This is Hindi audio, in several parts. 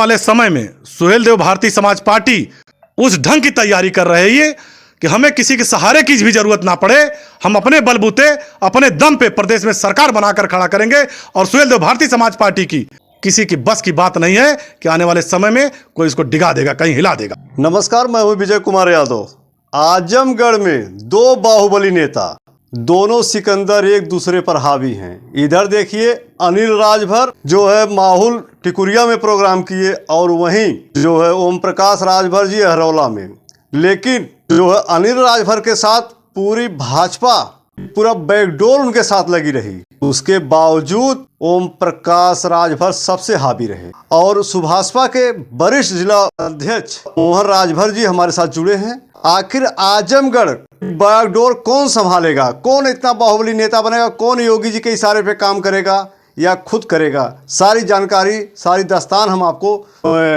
वाले समय में सुहेलदेव भारतीय समाज पार्टी उस ढंग की तैयारी कर रही है कि हमें किसी के सहारे की भी जरूरत ना पड़े। हम अपने बलबूते अपने दम पे प्रदेश में सरकार बनाकर खड़ा करेंगे और सुहेलदेव भारतीय समाज पार्टी की किसी की बस की बात नहीं है कि आने वाले समय में कोई इसको डिगा देगा, कहीं हिला देगा। नमस्कार, मैं हूं विजय कुमार यादव। आजमगढ़ में दो बाहुबली नेता, दोनों सिकंदर एक दूसरे पर हावी हैं। इधर देखिए अनिल राजभर जो है माहौल टिकुरिया में प्रोग्राम किए और वहीं जो है ओम प्रकाश राजभर जी हरौला में। लेकिन जो है अनिल राजभर के साथ पूरी भाजपा पूरा बैकडोर उनके साथ लगी रही। उसके बावजूद ओम प्रकाश राजभर सबसे हावी रहे। और सुभाषपा के वरिष्ठ जिला अध्यक्ष मोहन राजभर जी हमारे साथ जुड़े हैं। आखिर आजमगढ़ बैकडोर कौन संभालेगा, कौन इतना बाहुबली नेता बनेगा, कौन योगी जी के इशारे पे काम करेगा या खुद करेगा, सारी जानकारी सारी दास्तान हम आपको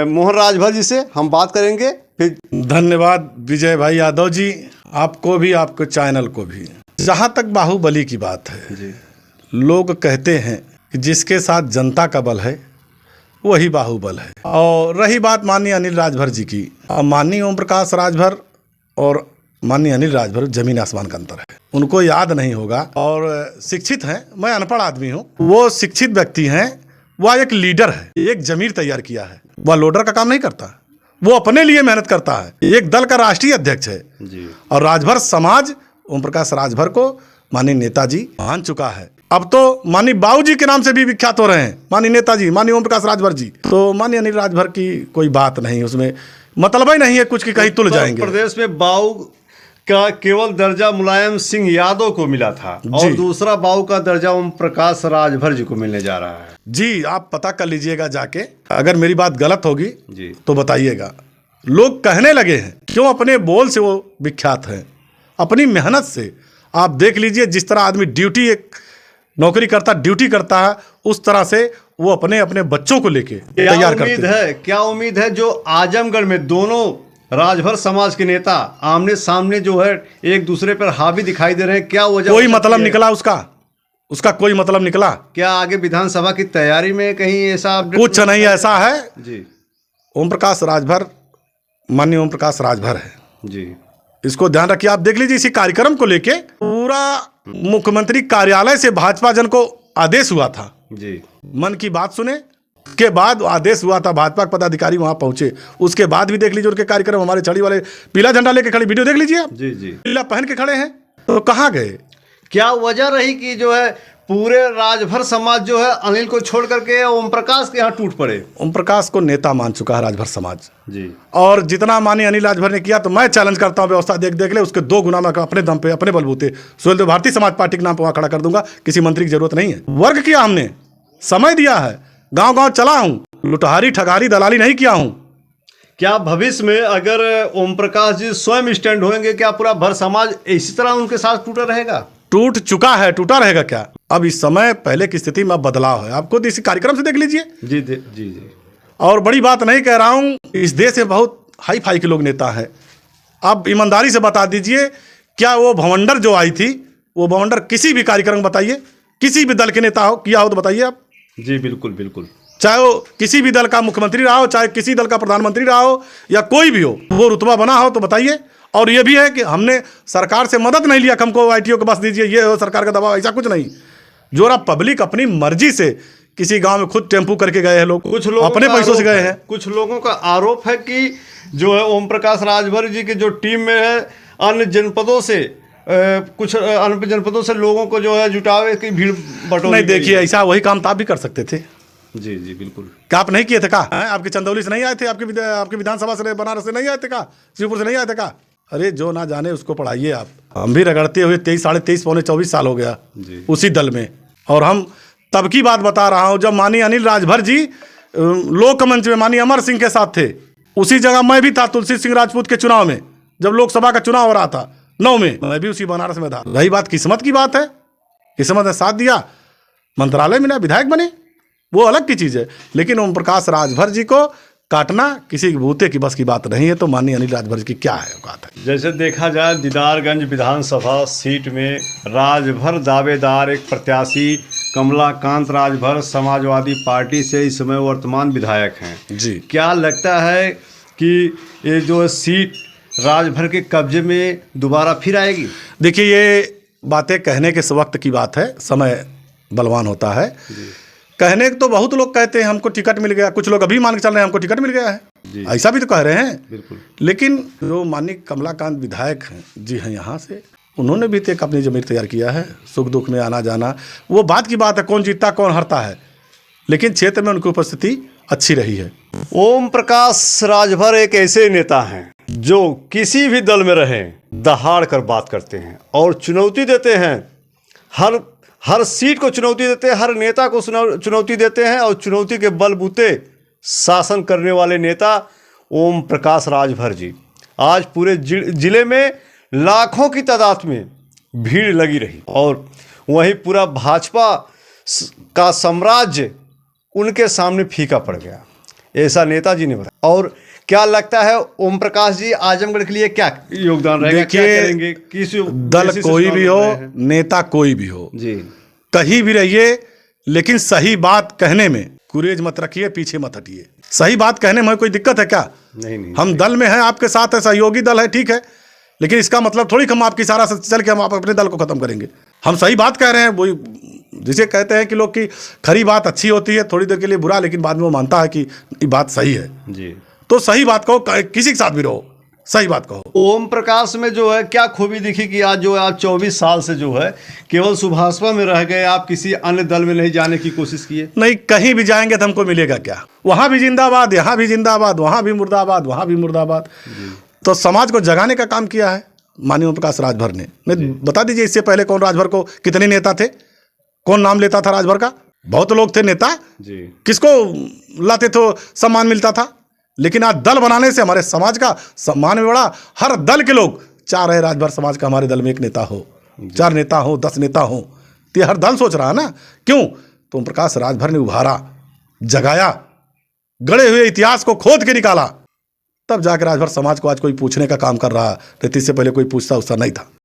मोहन राजभर जी से हम बात करेंगे। फिर धन्यवाद विजय भाई यादव जी, आपको भी, आपके चैनल को भी। जहाँ तक बाहुबली की बात है जी, लोग कहते हैं कि जिसके साथ जनता का बल है वही बाहुबल है। और रही बात माननीय अनिल राजभर जी की, माननीय ओम प्रकाश राजभर और माननीय अनिल राजभर जमीन आसमान का अंतर है। उनको याद नहीं होगा। और शिक्षित हैं, मैं अनपढ़ आदमी हूँ, वो शिक्षित व्यक्ति हैं। वह एक लीडर है, एक जमीर तैयार किया है। वह लोडर का काम नहीं करता, वो अपने लिए मेहनत करता है। एक दल का राष्ट्रीय अध्यक्ष है जी। और राजभर समाज ओम प्रकाश राजभर को माननीय नेताजी मान चुका है। अब तो माननीय बाबू जी के नाम से भी विख्यात हो रहे हैं, माननीय नेताजी, माननीय ओम प्रकाश राजभर जी। तो माननीय अनिल राजभर की कोई बात नहीं, उसमें मतलब ही नहीं है कुछ की कहीं तुल जाएंगे। प्रदेश में बाऊ का केवल दर्जा मुलायम सिंह यादव को मिला था और दूसरा बाऊ का दर्जा ओम प्रकाश राजभर जी को मिलने जा रहा है जी। आप पता कर लीजिएगा जाके, अगर मेरी बात गलत होगी जी तो बताइएगा। लोग कहने लगे हैं क्यों, अपने बोल से वो विख्यात हैं, अपनी मेहनत से। आप देख लीजिए, जिस तरह आदमी ड्यूटी एक नौकरी करता, ड्यूटी करता है, उस तरह से वो अपने अपने बच्चों को लेके तैयार करते हैं। क्या उम्मीद है जो आजमगढ़ में दोनों राजभर समाज के नेता आमने सामने जो है एक दूसरे पर हावी दिखाई दे रहे हैं, क्या वजह? कोई मतलब निकला उसका कोई मतलब निकला क्या? आगे विधानसभा की तैयारी में कहीं ऐसा कुछ नहीं ऐसा है जी। ओम प्रकाश राजभर माननीय ओम प्रकाश राजभर है जी, इसको ध्यान रखिए। आप देख लीजिए, इसी कार्यक्रम को लेके पूरा मुख्यमंत्री कार्यालय से भाजपा जन को आदेश हुआ था जी। मन की बात सुने के बाद आदेश हुआ था, भाजपा के पदाधिकारी वहां पहुंचे। उसके बाद भी देख लीजिए उनके कार्यक्रम, हमारे छड़ी वाले पीला झंडा लेके खड़े, वीडियो देख लीजिए आप जी जी, पीला पहन के खड़े हैं। तो कहाँ गए? क्या वजह रही कि जो है पूरे राजभर समाज जो है अनिल को छोड़ करके ओम प्रकाश के यहाँ टूट पड़े? ओम प्रकाश को नेता मान चुका है राजभर समाज जी। और जितना माननीय अनिल राजभर ने किया, तो मैं चैलेंज करता हूँ, व्यवस्था देख ले, उसके 2 गुना मैं अपने दम पे, अपने बलबूते सुहेलदेव भारतीय समाज पार्टी के नाम पर वहाँ खड़ा कर दूंगा। किसी मंत्री की जरूरत नहीं है। वर्क किया हमने, समय दिया है, गांव गांव चला हूं, लुटहारी ठगारी दलाली नहीं किया हूं। क्या भविष्य में अगर ओम प्रकाश जी स्वयं स्टैंड होंगे, क्या पूरा भर समाज इसी तरह उनके साथ टूटा रहेगा? टूट चुका है, टूटा रहेगा क्या? अब इस समय पहले की स्थिति में बदलाव है, आपको इसी कार्यक्रम से देख लीजिए। जी जी जी। और बड़ी बात नहीं कह रहा हूं, इस देश में बहुत हाई फाई के लोग नेता हैं। आप ईमानदारी से बता दीजिए, क्या वो भवंडर जो आई थी, वो भवंडर किसी भी कार्यक्रम बताइए, किसी भी दल के नेता हो किया हो तो बताइए आप। जी बिल्कुल बिल्कुल। चाहे वो किसी भी दल का मुख्यमंत्री रहा हो, चाहे किसी दल का प्रधानमंत्री रहा हो, या कोई भी हो, वो रुतबा बना हो तो बताइए। और ये भी है कि हमने सरकार से मदद नहीं लिया, हमको आईटीओ को बस दीजिए, ये हो सरकार का दबाव, ऐसा कुछ नहीं। जो रहा पब्लिक अपनी मर्जी से किसी गांव में खुद टेम्पू करके गए हैं लोग, कुछ लोग अपने पैसों से गए हैं। कुछ लोगों का आरोप है कि जो है ओम प्रकाश राजभर जी के जो टीम में है, अन्य जनपदों से कुछ अन्य जनपदों से लोगों को जो है जुटावे की भीड़ बटोरी। नहीं, देखिए ऐसा वही काम तो आप भी कर सकते थे। जी जी बिल्कुल। क्या आप नहीं किए थे? कहा आपके चंदौली से नहीं आए थे? आपके विधानसभा से, बनारस से नहीं आए थे? कहा शिवपुर से नहीं आए थे? कहा अरे जो ना जाने उसको पढ़ाइए आप। हम भी रगड़ते हुए 23, साढ़े 23, पौने 24 साल हो गया जी उसी दल में। और हम तब की बात बता रहा हूँ जब माननीय अनिल राजभर जी लोकमंच में माननीय अमर सिंह के साथ थे। उसी जगह मैं भी था, तुलसी सिंह राजपूत के चुनाव में, जब लोकसभा का चुनाव हो रहा था 9 में, मैं भी उसी बनारस में था। रही बात किस्मत की बात है, किस्मत ने साथ दिया, मंत्रालय में ना विधायक बने, वो अलग की चीज़ है। लेकिन ओम प्रकाश राजभर जी को काटना किसी बूते की बस की बात नहीं है। तो माननीय अनिल राजभर की क्या है औकात है? जैसे देखा जाए दीदारगंज विधानसभा सीट में राजभर दावेदार एक प्रत्याशी कमलाकांत राजभर समाजवादी पार्टी से इस समय वर्तमान विधायक हैं। जी। क्या लगता है कि ये जो सीट राजभर के कब्जे में दोबारा फिर आएगी? देखिए, ये बातें कहने के वक्त की बात है, समय बलवान होता है। कहने तो बहुत लोग कहते हैं हमको टिकट मिल गया, कुछ लोग अभी मान के चल रहे हैं हमको टिकट मिल गया है, ऐसा भी तो कह रहे हैं। बिल्कुल। लेकिन जो माननीय कमलाकांत विधायक हैं, जी हैं यहाँ से, उन्होंने भी तो एक अपनी जमीर तैयार किया है, सुख दुख में आना जाना, वो बात की बात है, कौन जीतता कौन हारता है, लेकिन क्षेत्र में उनकी उपस्थिति अच्छी रही है। ओम प्रकाश राजभर एक ऐसे नेता हैं जो किसी भी दल में रहें दहाड़ कर बात करते हैं और चुनौती देते हैं, हर सीट को चुनौती देते हैं, हर नेता को चुनौती देते हैं और चुनौती के बलबूते शासन करने वाले नेता ओम प्रकाश राजभर जी आज पूरे जिले में लाखों की तादाद में भीड़ लगी रही और वहीं पूरा भाजपा का साम्राज्य उनके सामने फीका पड़ गया, ऐसा नेताजी ने बताया। और क्या लगता है ओम प्रकाश जी आजमगढ़ के लिए क्या योगदान रहेगा, क्या करेंगे? किस दल कोई भी हो, नेता कोई भी हो जी, कहीं भी रहिए, लेकिन सही बात कहने में गुरेज मत रखिए, पीछे मत हटिए। सही बात कहने में कोई दिक्कत है क्या? नहीं। हम दल में हैं, आपके साथ है, सहयोगी दल है, ठीक है, लेकिन इसका मतलब थोड़ी कि हम आपकी इशारा से चल के हम आप अपने दल को खत्म करेंगे। हम सही बात कह रहे हैं, वही जिसे कहते हैं कि लोग की खरी बात अच्छी होती है, थोड़ी देर के लिए बुरा, लेकिन बाद में वो मानता है कि ये बात सही है जी। तो सही बात कहो, किसी के साथ भी रहो, सही बात कहो। ओम प्रकाश में जो है क्या खूबी दिखी कि आज जो है आप 24 साल से जो है केवल सुभाषपा में रह गए, आप किसी अन्य दल में नहीं जाने की कोशिश किए? नहीं, कहीं भी जाएंगे तो हमको मिलेगा क्या? वहाँ भी जिंदाबाद, यहाँ भी जिंदाबाद, वहाँ भी मुर्दाबाद, वहाँ भी मुर्दाबाद। तो समाज को जगाने का काम किया है माननीय ओम प्रकाश राजभर ने। नहीं, बता दीजिए इससे पहले कौन राजभर को कितने नेता थे, कौन नाम लेता था राजभर का? बहुत लोग थे नेता जी, किसको लाते तो सम्मान मिलता था, लेकिन आज दल बनाने से हमारे समाज का सम्मान में बढ़ा। हर दल के लोग चाह रहे राजभर समाज का हमारे दल में एक नेता हो, 4 नेता हो, 10 नेता हो, तो हर दल सोच रहा है ना। क्यों? तो ओम प्रकाश राजभर ने उभारा, जगाया, गड़े हुए इतिहास को खोद के निकाला, तब जाकर राजभर समाज को आज कोई पूछने का काम कर रहा है, इससे पहले कोई पूछता उसका नहीं था।